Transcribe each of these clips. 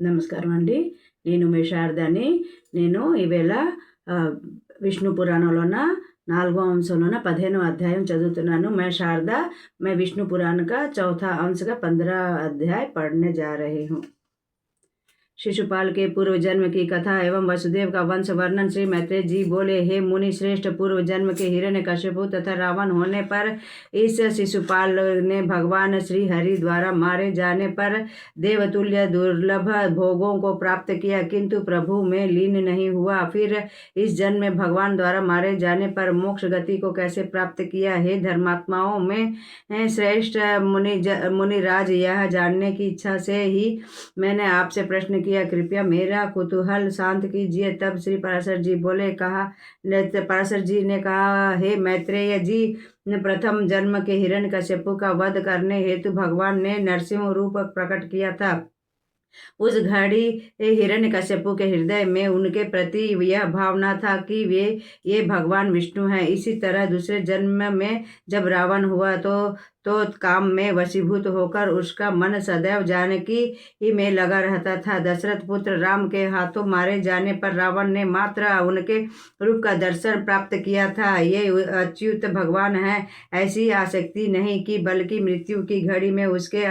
నమస్కారం అండి. నేను మీ శారదాని. నేను ఈవేళ విష్ణు పురాణంలోన 4వ అంశంలోన 15వ అధ్యాయం చదువుతున్నాను. मैं शारदा मैं विष्णु पुराण का चौथा अंश का 15 अध्याय पढ़ने जा रही हूँ। शिशुपाल के पूर्व जन्म की कथा एवं वसुदेव का वंश वर्णन। श्री मैत्रेय जी बोले, हे मुनि श्रेष्ठ, पूर्व जन्म के हिरण्यकश्यप तथा रावण होने पर इस शिशुपाल ने भगवान श्री हरि द्वारा मारे जाने पर देवतुल्य दुर्लभ भोगों को प्राप्त किया, किंतु प्रभु में लीन नहीं हुआ। फिर इस जन्म में भगवान द्वारा मारे जाने पर मोक्ष गति को कैसे प्राप्त किया? हे धर्मात्माओं में श्रेष्ठ मुनिराज, यह जानने की इच्छा से ही मैंने आपसे प्रश्न किया, कृपया मेरा कुतूहल शांत कीजिए। तब श्री पराशर जी बोले, पराशर जी ने कहा, हे मैत्रेय जी, प्रथम जन्म के हिरण्यकश्यप का वध करने हेतु भगवान ने नरसिंह रूप प्रकट किया था। उस घड़ी हिरण्यकश्यप के हृदय में उनके प्रति यह भावना था कि ये भगवान विष्णु हैं। इसी तरह दूसरे जन्म में जब रावण हुआ तो काम में वशीभूत होकर उसका मन सदैव जानकी ही में लगा रहता था। दशरथ पुत्र राम के हाथों मारे जाने पर रावण ने मात्र उनके रूप का दर्शन प्राप्त किया था। ये अच्युत भगवान हैं ऐसी आसक्ति नहीं की, बल्कि मृत्यु की घड़ी में उसके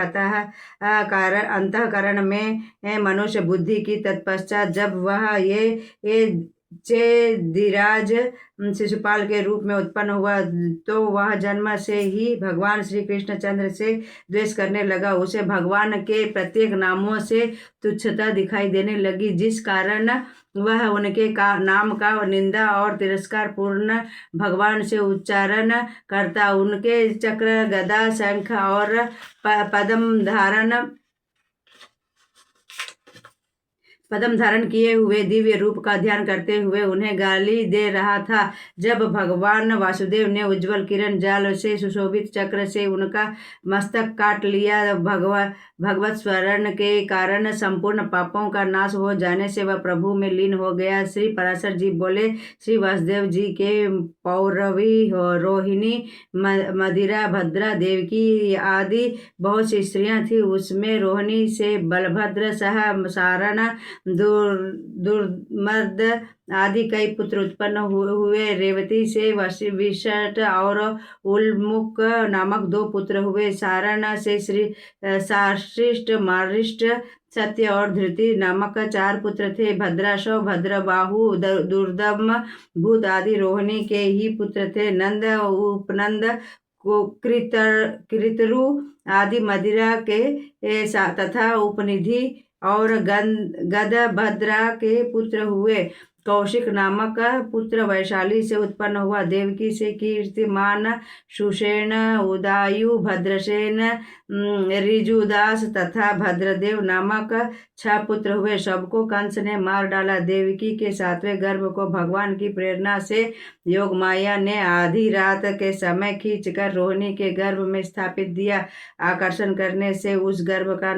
अंतःकरण में मनुष्य बुद्धि की तत्पश्चात जब वह ये चेदिराज शिशुपाल के रूप में उत्पन्न हुआ तो वह जन्म से ही भगवान श्री कृष्णचंद्र से द्वेष करने लगा। उसे भगवान के प्रत्येक नामों से तुच्छता दिखाई देने लगी, जिस कारण वह उनके नाम का निंदा और तिरस्कार पूर्ण भगवान से उच्चारण करता। उनके चक्र, गदा, शंख और पद्म धारण किए हुए दिव्य रूप का ध्यान करते हुए उन्हें गाली दे रहा था। जब भगवान वासुदेव ने उज्जवल किरण जाल से सुशोभित चक्र से उनका मस्तक काट लिया, भगवत स्वरण के कारण संपूर्ण पापों का नाश हो जाने से वह प्रभु में लीन हो गया। श्री पराशर जी बोले, श्री वासुदेव जी के पौरवी, रोहिणी, मदिरा, भद्रा, देवकी आदि बहुत सी स्त्रियां थी। उसमें रोहिणी से बलभद्र, सह सारण, दुर्मद आदि कई पुत्र उत्पन्न हुए। रेवती से विषट और उल्मुक नामक 2 पुत्र हुए। सारण से श्री साशिष्ट, मारिष्ट, सत्य और धृति नामक 4 पुत्र थे। भद्राशव, भद्रबाहु, दुर्दम, भूत आदि रोहिणी के ही पुत्र थे। नंद, उपनंद, कृतरु आदि मदिरा के तथा उपनिधि और गदभद्रा के पुत्र हुए। कौशिक नामक पुत्र वैशाली से उत्पन्न हुआ। देवकी से कीर्तिमान, सुषेण, उदायु, भद्रसेन, ऋजुदास तथा भद्रदेव नामक 6 पुत्र हुए। सबको कंस ने मार डाला। देवकी के 7वें गर्भ को भगवान की प्रेरणा से योग माया ने आधी रात के समय खींचकर रोहिणी के गर्भ में स्थापित दिया। आकर्षण करने से उस गर्भ का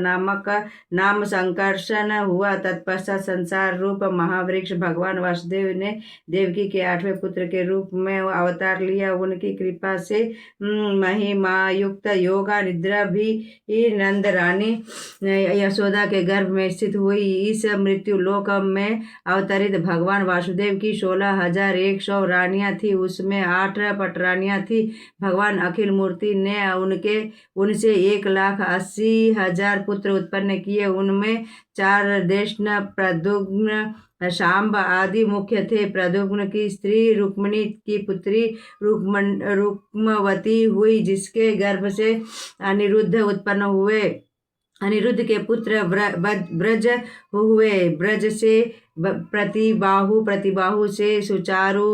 नाम संकर्षण हुआ। तत्पश्चात संसार रूप महावृक्ष भगवान वासुदेव ने देवकी के 8वें पुत्र के रूप में अवतार लिया। उनकी कृपा से महिमा युक्त योगा निद्रा भी नंद रानी यशोदा के गर्भ में स्थित हुई। इस मृत्यु लोक में अवतरित भगवान वासुदेव की 16,100 रानियां थी। उसमें 8 पटरानियां थी। भगवान अखिल मूर्ति ने उनसे 1,80,000 पुत्र उत्पन्न किए। उनमें 4 देशना, प्रद्युम्न, शांब आदि मुख्य थे। प्रद्युम्न की स्त्री रुक्मिणी की पुत्री रुक्मवती हुई, जिसके गर्भ से अनिरुद्ध उत्पन्न हुए। अनिरुद्ध के पुत्र ब्रज हुए। ब्रज से प्रतिबाहु से सुचारु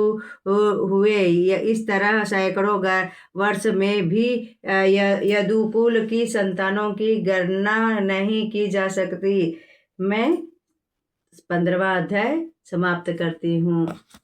हुए। इस तरह सैकड़ों वर्ष में भी यदुकुल की संतानों की गणना नहीं की जा सकती। मैं 15वां अध्याय समाप्त करती हूँ।